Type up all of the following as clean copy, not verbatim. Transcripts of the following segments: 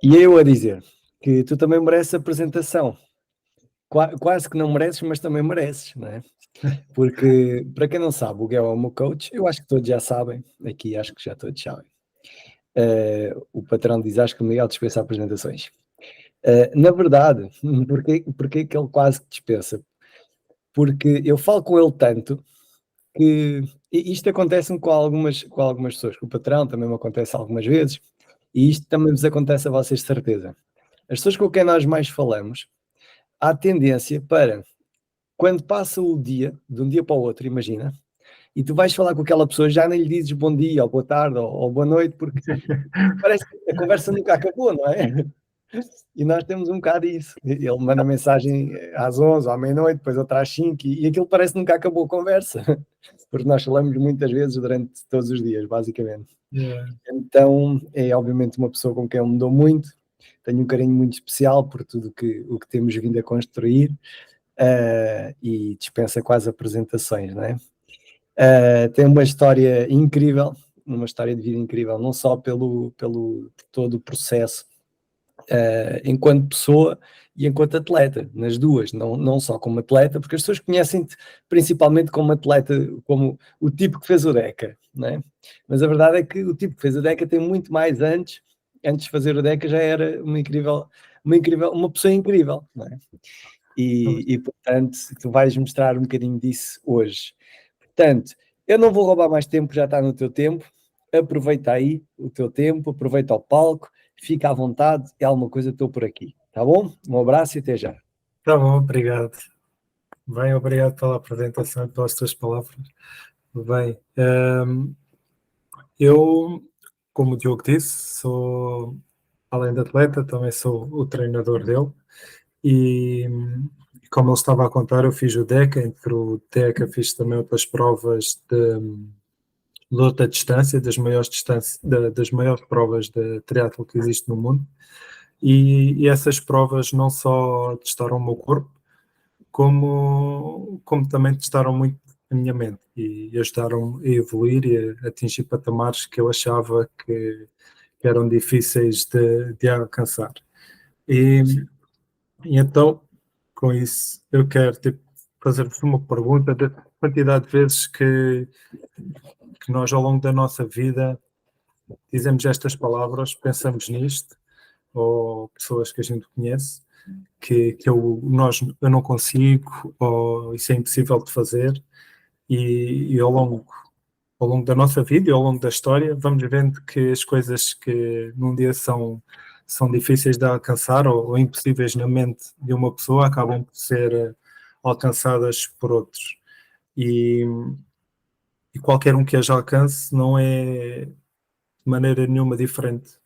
E eu a dizer que tu também mereces apresentação. Quase que não mereces, mas também mereces, não é? Porque, para quem não sabe, o Guel é o meu coach, eu acho que todos já sabem, aqui acho que já todos sabem. O patrão diz, acho que o Miguel dispensa apresentações. Na verdade, porque que ele quase que dispensa? Porque eu falo com ele tanto que isto acontece-me com algumas pessoas, com o patrão também me acontece algumas vezes, e isto também vos acontece a vocês de certeza. As pessoas com quem nós mais falamos, há tendência para, quando passa o dia, de um dia para o outro, imagina, e tu vais falar com aquela pessoa, já nem lhe dizes bom dia, ou boa tarde, ou boa noite, porque parece que a conversa nunca acabou, não é? E nós temos um bocado isso. Ele manda mensagem às 11, à meia-noite, depois outra às 5, e aquilo parece que nunca acabou a conversa, porque nós falamos muitas vezes durante todos os dias, basicamente. Yeah. Então, é obviamente uma pessoa com quem eu me dou muito, tenho um carinho muito especial por tudo o que temos vindo a construir, e dispensa quase apresentações, não é? Tem uma história incrível, uma história de vida incrível, não só por todo o processo, enquanto pessoa e enquanto atleta, nas duas, não só como atleta, porque as pessoas conhecem-te principalmente como atleta, como o tipo que fez o DECA, não é? Mas a verdade é que o tipo que fez o DECA tem muito mais antes de fazer o DECA já era uma pessoa incrível, não é? E portanto, tu vais mostrar um bocadinho disso hoje. Portanto, eu não vou roubar mais tempo, já está no teu tempo. Aproveita aí o teu tempo, aproveita o palco, fica à vontade, é alguma coisa, estou por aqui. Tá bom? Um abraço e até já. Tá bom, obrigado. Bem, obrigado pela apresentação e pelas tuas palavras. Bem, eu, como o Diogo disse, sou, além de atleta, também sou o treinador dele. E como ele estava a contar, eu fiz o DECA, entre o DECA fiz também outras provas de luta à distância, das maiores provas de triatlo que existe no mundo. E essas provas não só testaram o meu corpo, como também testaram muito a minha mente e ajudaram a evoluir e a atingir patamares que eu achava que eram difíceis de alcançar. E então, com isso, eu quero fazer-vos uma pergunta da quantidade de vezes que nós, ao longo da nossa vida, dizemos estas palavras, pensamos nisto, ou pessoas que a gente conhece, que eu não consigo, ou isso é impossível de fazer, e ao longo da nossa vida e ao longo da história, vamos vendo que as coisas que num dia são difíceis de alcançar ou impossíveis na mente de uma pessoa acabam por ser alcançadas por outros. E qualquer um que as alcance não é de maneira nenhuma diferente,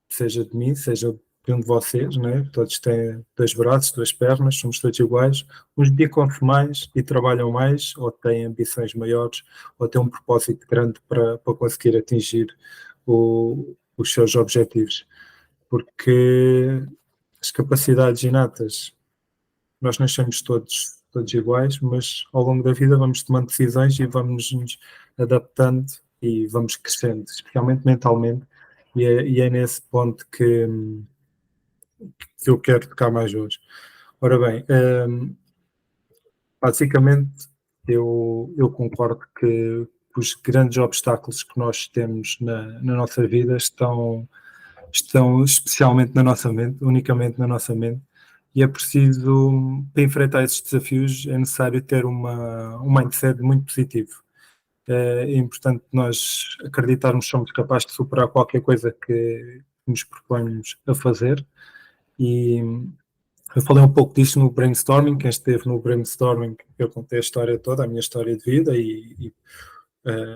seja de mim, seja de um de vocês, né? Todos têm dois braços, duas pernas, somos todos iguais. Uns dedicam-se mais e trabalham mais, ou têm ambições maiores, ou têm um propósito grande para conseguir atingir os seus objetivos. Porque as capacidades inatas, nós nascemos todos iguais, mas ao longo da vida vamos tomando decisões e vamos nos adaptando e vamos crescendo, especialmente mentalmente, e é nesse ponto que eu quero tocar mais hoje. Ora bem, basicamente eu concordo que os grandes obstáculos que nós temos na nossa vida estão especialmente na nossa mente, unicamente na nossa mente, e é preciso, para enfrentar esses desafios, é necessário ter um mindset muito positivo. É importante nós acreditarmos que somos capazes de superar qualquer coisa que nos proponhamos a fazer, e eu falei um pouco disso no brainstorming. Quem esteve no brainstorming, eu contei a história toda, a minha história de vida e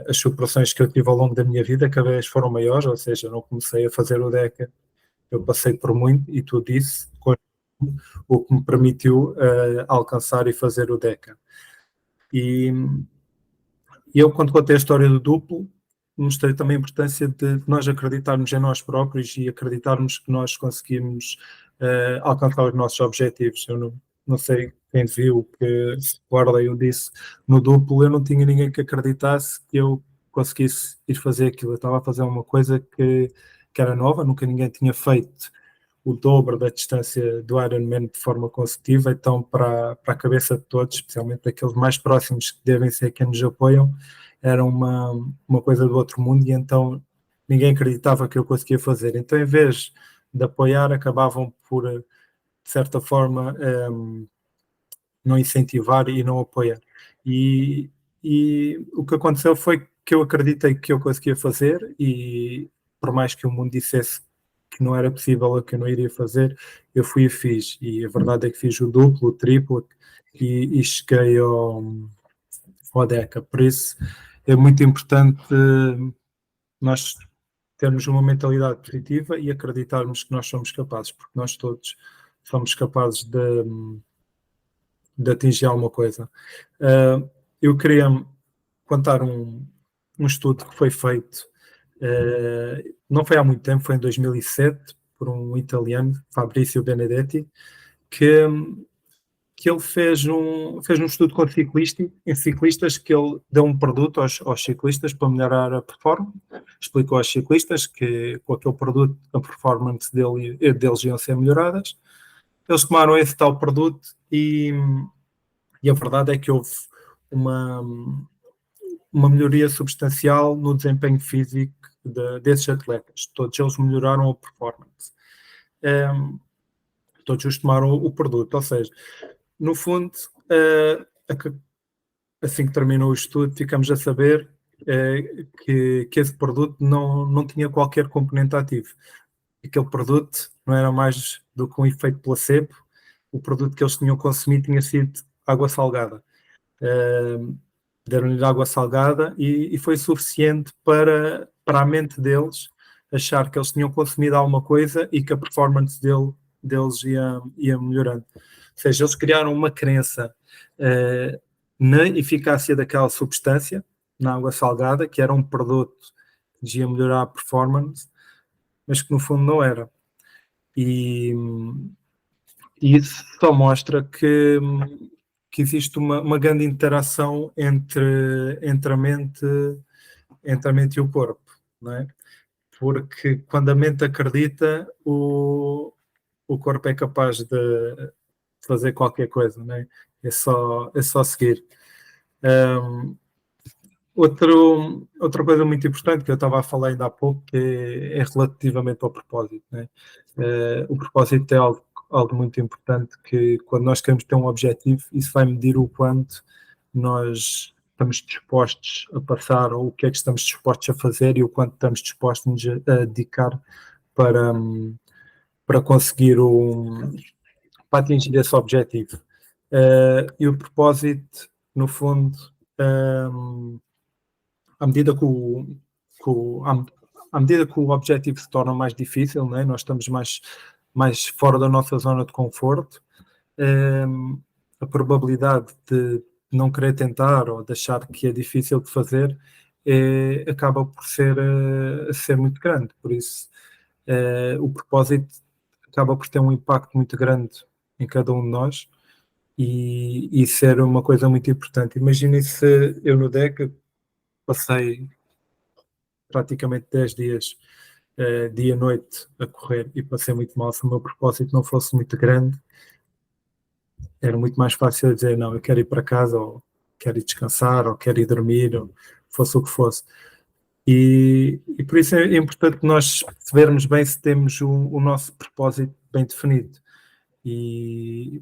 as superações que eu tive ao longo da minha vida cada vez foram maiores, ou seja, eu não comecei a fazer o DECA, eu passei por muito, e tudo isso o que me permitiu alcançar e fazer o DECA. E eu, quando contei a história do duplo, mostrei também a importância de nós acreditarmos em nós próprios e acreditarmos que nós conseguimos alcançar os nossos objetivos. Eu não sei quem viu, que guarda, eu disse, no duplo eu não tinha ninguém que acreditasse que eu conseguisse ir fazer aquilo. Eu estava a fazer uma coisa que que era nova, nunca ninguém tinha feito o dobro da distância do Ironman de forma consecutiva, então para a cabeça de todos, especialmente daqueles mais próximos que devem ser quem nos apoiam, era uma coisa do outro mundo, e então ninguém acreditava que eu conseguia fazer. Então, em vez de apoiar, acabavam por, de certa forma, não incentivar e não apoiar. E o que aconteceu foi que eu acreditei que eu conseguia fazer, e por mais que o mundo dissesse que não era possível ou que eu não iria fazer, eu fui e fiz. E a verdade é que fiz o duplo, o triplo, e cheguei ao Deca. Por isso é muito importante nós termos uma mentalidade positiva e acreditarmos que nós somos capazes, porque nós todos somos capazes de atingir alguma coisa. Eu queria contar um estudo que foi feito, não foi há muito tempo, foi em 2007, por um italiano, Fabrizio Benedetti, que ele fez um estudo com ciclistas, que ele deu um produto aos ciclistas para melhorar a performance, explicou aos ciclistas que com aquele produto a performance deles iam ser melhoradas. Eles tomaram esse tal produto e a verdade é que houve uma melhoria substancial no desempenho físico desses atletas. Todos eles melhoraram a performance. Todos eles tomaram o produto, ou seja, no fundo, assim que terminou o estudo, ficamos a saber que esse produto não tinha qualquer componente ativo. Aquele produto não era mais do que um efeito placebo. O produto que eles tinham consumido tinha sido água salgada. Deram-lhe água salgada e foi suficiente para a mente deles achar que eles tinham consumido alguma coisa e que a performance deles ia melhorando. Ou seja, eles criaram uma crença na eficácia daquela substância, na água salgada, que era um produto que ia melhorar a performance, mas que no fundo não era. E isso só mostra que existe uma grande interação entre a mente e o corpo, não é? Porque quando a mente acredita, o corpo é capaz de fazer qualquer coisa, não é? É só seguir. Outra coisa muito importante que eu estava a falar ainda há pouco, que é relativamente ao propósito, né? O propósito é algo muito importante, que quando nós queremos ter um objetivo, isso vai medir o quanto nós estamos dispostos a passar, ou o que é que estamos dispostos a fazer e o quanto estamos dispostos a dedicar para conseguir para atingir esse objetivo. E o propósito, no fundo, à medida que o objetivo se torna mais difícil, né? Nós estamos mais fora da nossa zona de conforto, a probabilidade de não querer tentar ou de achar que é difícil de fazer acaba por ser muito grande. Por isso, o propósito acaba por ter um impacto muito grande em cada um de nós e ser uma coisa muito importante. Imaginem se eu no DECA passei praticamente 10 dias, dia e noite, a correr, e passei muito mal. Se o meu propósito não fosse muito grande, era muito mais fácil dizer, não, eu quero ir para casa, ou quero ir descansar, ou quero ir dormir, ou fosse o que fosse. E por isso é importante nós vermos bem se temos o nosso propósito bem definido. E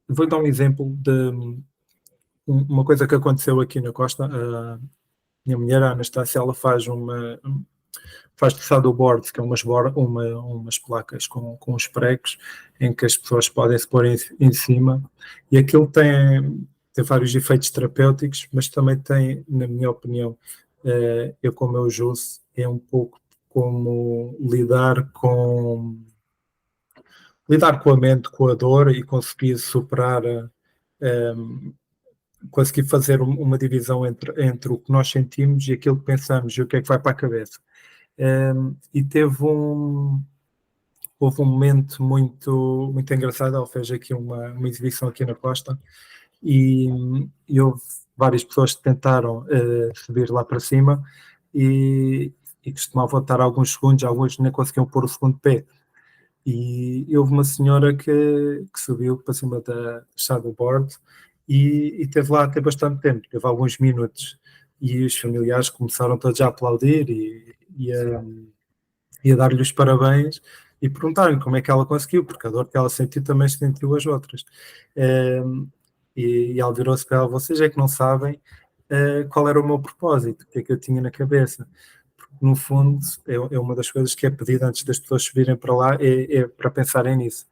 vou dar um exemplo de uma coisa que aconteceu aqui na Costa. A minha mulher, a Anastácia, ela faz paddleboard, que é umas placas com os pregos em que as pessoas podem se pôr em cima, e aquilo tem vários efeitos terapêuticos, mas também tem, na minha opinião, eu como eu uso, é um pouco como lidar com a mente, com a dor, e conseguir superar, conseguir fazer uma divisão entre o que nós sentimos e aquilo que pensamos e o que é que vai para a cabeça. E houve um momento muito, muito engraçado. Ela fez aqui uma exibição aqui na Costa e houve várias pessoas que tentaram subir lá para cima, e e costumavam estar alguns segundos, alguns nem conseguiam pôr o segundo pé. E houve uma senhora que subiu para cima da saddleboard e esteve lá até bastante tempo, teve alguns minutos. E os familiares começaram todos a aplaudir e a dar-lhe os parabéns e perguntaram como é que ela conseguiu, porque a dor que ela sentiu também sentiu as outras. E ela virou-se para ela: vocês é que não sabem qual era o meu propósito, o que é que eu tinha na cabeça. Porque, no fundo, é uma das coisas que é pedida antes das pessoas subirem para lá, é para pensarem nisso.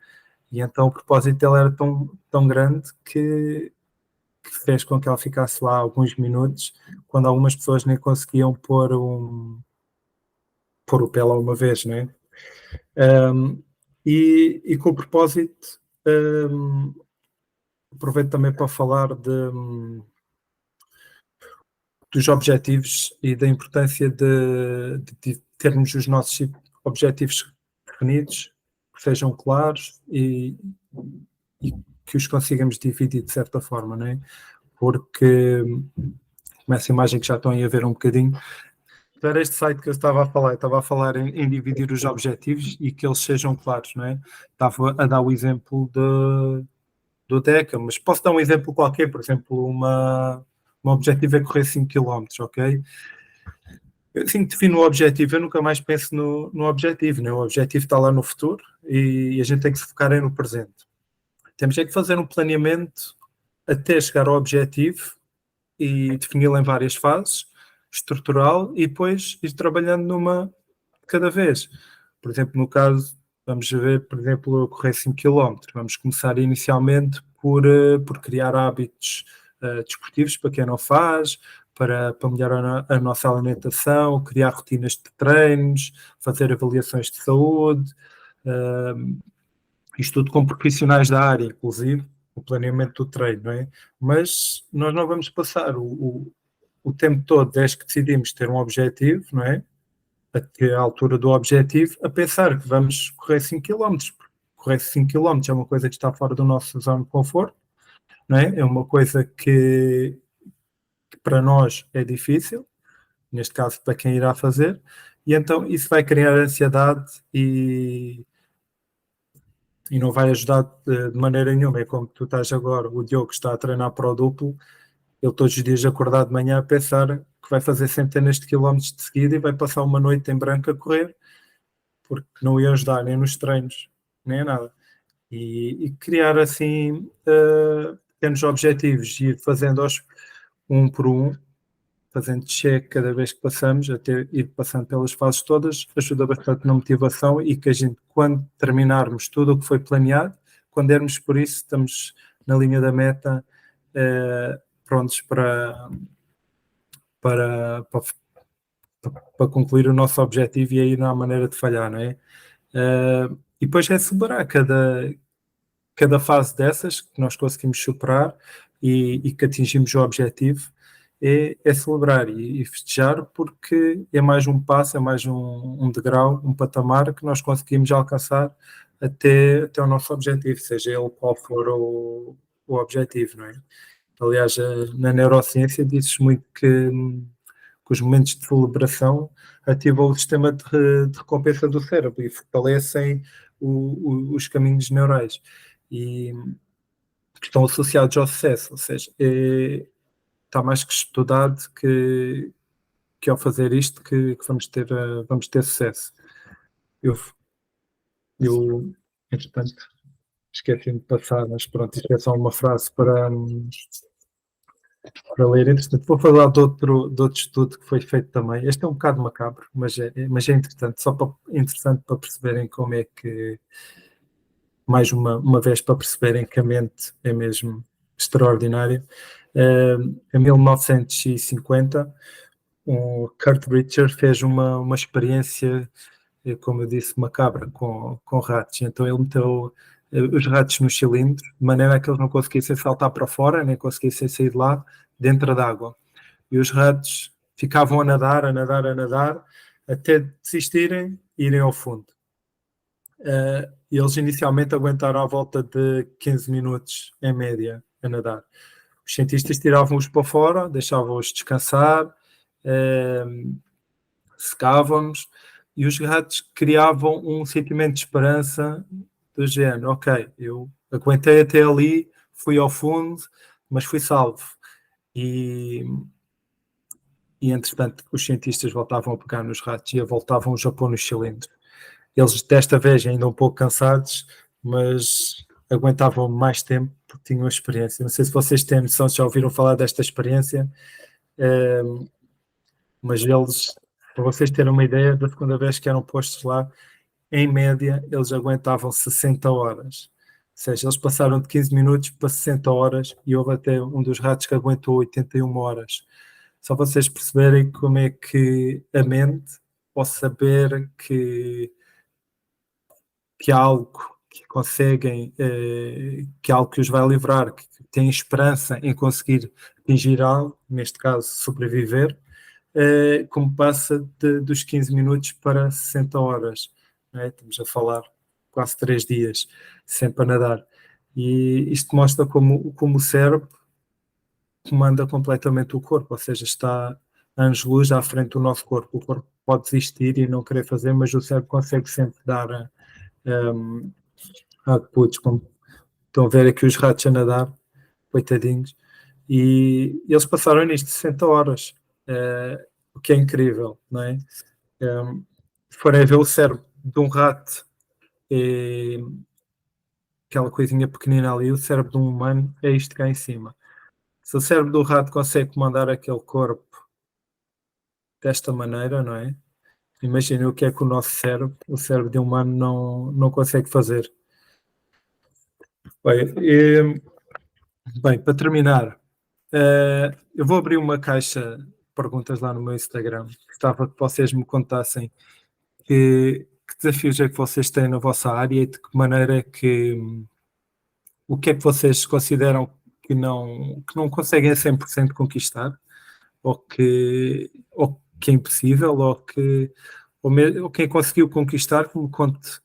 E então o propósito dela era tão grande que fez com que ela ficasse lá alguns minutos, quando algumas pessoas nem conseguiam pôr o pé lá uma vez, não é? E com o propósito, aproveito também para falar dos objetivos e da importância de termos os nossos objetivos definidos, que sejam claros e que os consigamos dividir de certa forma, não é? Porque, com essa imagem que já estão aí a ver um bocadinho, para este site que eu estava a falar em dividir os objetivos e que eles sejam claros, não é? Estava a dar o exemplo do DECA, mas posso dar um exemplo qualquer, por exemplo, um objetivo é correr 5 km, ok? Eu assim que defino o objetivo, eu nunca mais penso no objetivo, né? O objetivo está lá no futuro e a gente tem que se focar no presente. Temos é que fazer um planeamento até chegar ao objetivo e defini-lo em várias fases, estrutural, e depois ir trabalhando numa de cada vez. Por exemplo, no caso, vamos ver, por exemplo, correr 5 km. Vamos começar inicialmente por criar hábitos desportivos para quem não faz, para melhorar a nossa alimentação, criar rotinas de treinos, fazer avaliações de saúde, isto tudo com profissionais da área, inclusive o planeamento do treino, não é? Mas nós não vamos passar o tempo todo, desde que decidimos ter um objetivo, não é? Até a altura do objetivo, a pensar que vamos correr 5 km. Correr 5 km é uma coisa que está fora do nosso zona de conforto, não é? É uma coisa que para nós é difícil, neste caso para quem irá fazer, e então isso vai criar ansiedade e não vai ajudar de maneira nenhuma. É como tu estás agora, o Diogo está a treinar para o duplo, ele todos os dias acordar de manhã a pensar que vai fazer centenas de quilómetros de seguida e vai passar uma noite em branco a correr, porque não ia ajudar nem nos treinos, nem a nada. E criar assim pequenos objetivos e ir fazendo-os um por um, fazendo check cada vez que passamos, até ir passando pelas fases todas, ajuda bastante na motivação e que a gente, quando terminarmos tudo o que foi planeado, quando dermos por isso, estamos na linha da meta, prontos para concluir o nosso objetivo, e aí não há maneira de falhar, não é? E depois é celebrar cada fase dessas que nós conseguimos superar e que atingimos o objetivo, é celebrar e festejar, porque é mais um passo, é mais um degrau, um patamar que nós conseguimos alcançar até o nosso objetivo, seja ele qual for o objetivo, não é? Aliás, na neurociência diz-se muito que os momentos de celebração ativam o sistema de recompensa do cérebro e fortalecem os caminhos neurais e que estão associados ao sucesso. Ou seja, está mais que estudado que ao fazer isto que vamos ter sucesso. Eu entretanto, esqueci-me de passar, mas pronto, isto é só uma frase para ler. Entretanto, vou falar de outro estudo que foi feito também. Este é um bocado macabro, mas é interessante, interessante para perceberem como é que, mais uma vez, para perceberem que a mente é mesmo extraordinária. Em 1950, o Kurt Richter fez uma experiência, como eu disse, macabra com ratos. Então ele meteu os ratos nos cilindros, de maneira a que eles não conseguissem saltar para fora, nem conseguissem sair de lá, dentro da água. E os ratos ficavam a nadar, até desistirem e irem ao fundo. E eles inicialmente aguentaram à volta de 15 minutos, em média, a nadar. Os cientistas tiravam-os para fora, deixavam-os descansar, secavam-nos, e os ratos criavam um sentimento de esperança do género, ok, eu aguentei até ali, fui ao fundo, mas fui salvo. E entretanto, os cientistas voltavam a pegar nos ratos e voltavam-os a pôr nos cilindros. Eles, desta vez, ainda um pouco cansados, mas aguentavam mais tempo porque tinham experiência. Não sei se vocês têm noção, se já ouviram falar desta experiência, mas eles, para vocês terem uma ideia, da segunda vez que eram postos lá, em média, eles aguentavam 60 horas. Ou seja, eles passaram de 15 minutos para 60 horas e houve até um dos ratos que aguentou 81 horas. Só vocês perceberem como é que a mente, ao saber que há algo que conseguem, que há algo que os vai livrar, que têm esperança em conseguir atingir algo, neste caso sobreviver, como passa dos 15 minutos para 60 horas. Né? Estamos a falar quase 3 dias sempre a nadar. E isto mostra como o cérebro comanda completamente o corpo, ou seja, está anos-luz à frente do nosso corpo. O corpo pode desistir e não querer fazer, mas o cérebro consegue sempre dar outputs, como estão a ver aqui os ratos a nadar, coitadinhos, e eles passaram nisto 60 horas, o que é incrível, não é? Se forem ver o cérebro de um rato, aquela coisinha pequenina ali, o cérebro de um humano é isto cá em cima. Se o cérebro do rato consegue comandar aquele corpo desta maneira, não é? Imaginem o que é que o cérebro de um humano não consegue fazer. Bem, para terminar, eu vou abrir uma caixa de perguntas lá no meu Instagram. Gostava que vocês me contassem que desafios é que vocês têm na vossa área e de que maneira é que o que é que vocês consideram que não conseguem a 100% conquistar, ou que é impossível, ou quem conseguiu conquistar, que me conte,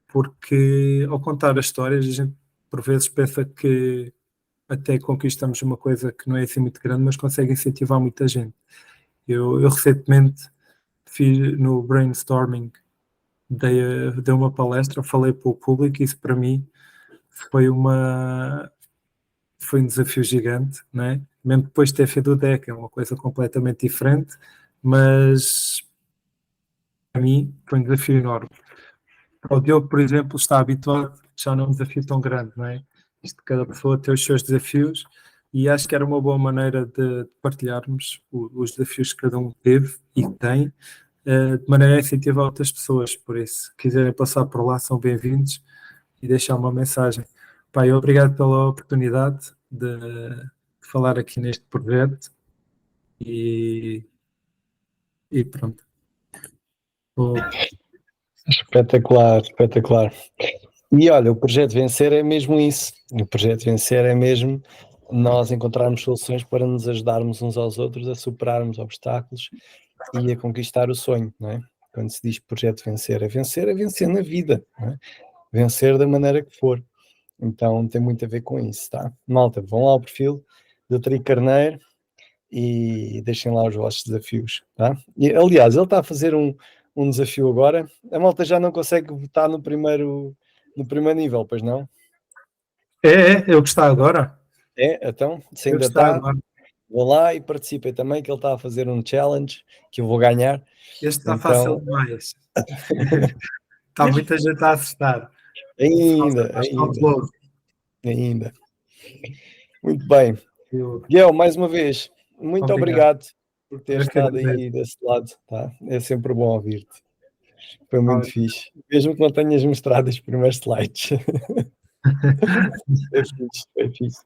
porque ao contar as histórias a gente por vezes pensa que até conquistamos uma coisa que não é assim muito grande, mas consegue incentivar muita gente. Eu recentemente fiz no brainstorming, dei uma palestra, falei para o público, e isso para mim foi um desafio gigante, não é? Mesmo depois de ter feito o deck, é uma coisa completamente diferente, mas para mim foi um desafio enorme. O Diogo, por exemplo, está habituado já não é um desafio tão grande, não é? Isto, cada pessoa tem os seus desafios, e acho que era uma boa maneira de partilharmos os desafios que cada um teve e que tem, de maneira a incentivar outras pessoas. Por isso, se quiserem passar por lá, são bem-vindos, e deixar uma mensagem. Pai, obrigado pela oportunidade de falar aqui neste projeto, e pronto. Espetacular, espetacular. E olha, o Projeto Vencer é mesmo isso. O Projeto Vencer é mesmo nós encontrarmos soluções para nos ajudarmos uns aos outros a superarmos obstáculos e a conquistar o sonho, não é? Quando se diz Projeto Vencer é vencer na vida, não é? Vencer da maneira que for. Então tem muito a ver com isso, tá? Malta, vão lá ao perfil do Tri Carneiro e deixem lá os vossos desafios, tá? E, aliás, ele está a fazer um desafio agora. A malta já não consegue votar no primeiro nível, pois não? Eu que está agora. Então, se ainda está, vou lá e participem também, que ele está a fazer um challenge que eu vou ganhar. Este está fácil demais. Está muita gente a acertar. Ainda. Muito bem. Guel, mais uma vez, muito obrigado por ter estado aí desse lado, tá? É sempre bom ouvir-te. Foi muito fixe. Mesmo que não tenhas mostrado os primeiros slides. É fixe.